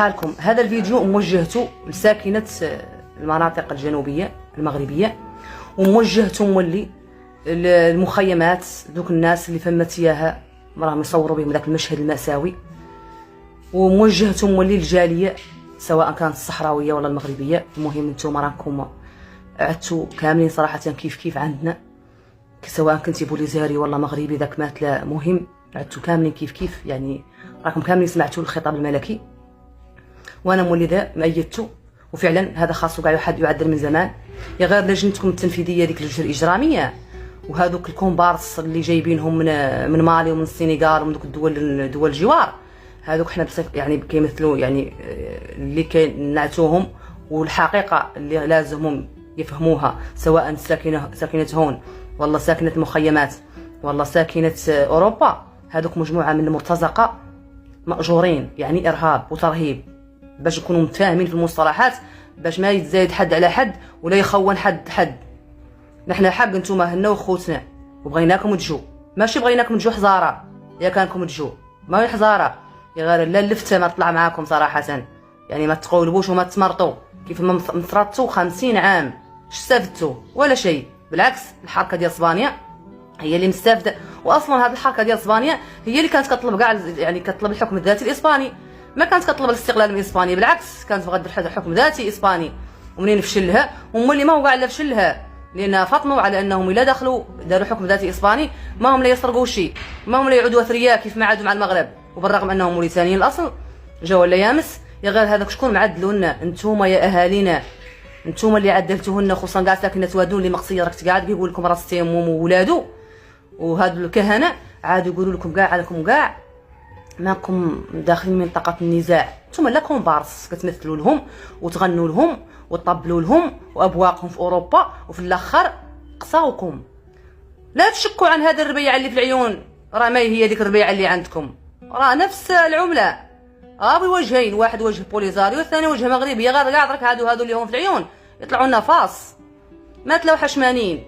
شحالكم. هذا الفيديو موجهته لساكنة المناطق الجنوبية المغربية، وموجهته مولي المخيمات، دوك الناس اللي فما تياها راهم يصوروا بهم ذاك المشهد المأساوي، وموجهته مولي الجالية سواء كانت الصحراوية ولا المغربية. المهم نتوما راكم عدتوا كاملين صراحة كيف عندنا، سواء كنتي بوليزاري ولا مغربي ذاك مات، لا مهم عدتوا كاملين كيف يعني راكم كاملين سمعتوا الخطاب الملكي، وانا مولده مأيدته. وفعلا هذا خاصو كاع واحد يعدل من زمان، يا غير لجنتكم التنفيذيه ديك اللجنه الاجراميه وهذوك الكومبارس اللي جايبينهم من مالي ومن السنغال ومن دوك دول الجوار، هذوك حنا بصف يعني كيمثلوا يعني اللي كنعتوهم، والحقيقه اللي لازمهم يفهموها سواء ساكنه هون والله ساكنه المخيمات والله ساكنه اوروبا، هذوك مجموعه من المرتزقه مأجورين، يعني ارهاب وترهيب، باش نكونوا متفاهمين في المصطلحات، باش ما يتزايد حد على حد ولا يخون حد. نحنا حق نتوما هنا وخوتنا وبغيناكم تجوا، ماشي بغيناكم تجوا حزاره، يا كانكم تجوا ما هي حزاره، يا غير لا اللفته ما طلع معاكم صراحه، يعني ما تقولبوش وما تمرطوا كيف ما مفرطتوا 50 عام. اش استفدتوا؟ ولا شيء، بالعكس الحركه ديال اسبانيا هي اللي مستافده، واصلا هذه الحركه ديال اسبانيا هي اللي كانت كطلب كاع يعني كطلب الحكم الذاتي الاسباني، ما كانت كطلب الاستقلال من اسبانيا، بالعكس كانت بغات حكم ذاتي اسباني. ومنين فشلها هما اللي ما هو كاع لا فشلها، لان فطنوا على انهم الا دخلوا داروا حكم ذاتي اسباني ما هم لا يسرقوا شيء، ما هم لا يعودوا اثرياء كيف ما عادوا مع المغرب، وبالرغم انهم موريتانيين الاصل جاوا ولا يامس. يا غير هذاك شكون معدلوا لنا؟ انتوما يا اهالينا، انتوما اللي عدلتوهن، خصوصا كاع ساكنه وادون اللي مقصيه راك تقعد كيقول لكم راس التيمم وولادو، وهادو الكهنه عادوا يقولوا لكم كاع عليكم كاع ماكم داخلين منطقه النزاع، نتوما لا كومبارس كتمثلوا لهم وتغنوا لهم وطبلوا لهم وابواقهم في اوروبا، وفي الاخر قصاوكم. لا تشكوا عن هذا الربيعه اللي في العيون، راه ما هي ديك الربيعه اللي عندكم، راه نفس العمله، بوجهين، واحد وجه بوليزاري والثاني وجه مغربي، غير كاع درك هادو اللي هم في العيون يطلعوا لنا فاس، ما تلاو حشمانين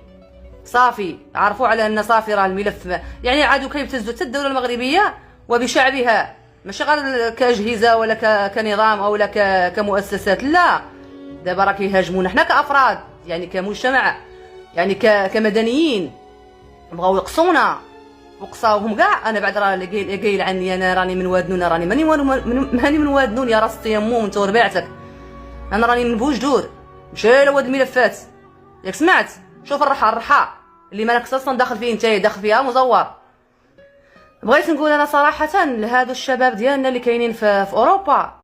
صافي، عرفوا على ان صافي راه الملف يعني عادوا كيبتزوا حتى الدوله المغربيه وبشعبها، ماشي غير كاجهزه ولا كنظام او لا كمؤسسات، لا دابا راه كيهاجمونا حنا كافراد، يعني كمجتمع، يعني كمدنيين، بغاو يقصونا وقصاوهم كاع. انا بعد راه قايل عني انا راني من وادنون، راني ماني من وادنون يا راس التيمم انت وربيعتك، انا راني من بوجدور، مشى لواد الملفات ياك سمعت، شوف الرحى اللي مالك اصلا داخل فيه انت، داخل فيها مزور. بغيت نقول انا صراحه لهادو الشباب ديالنا اللي كاينين في اوروبا،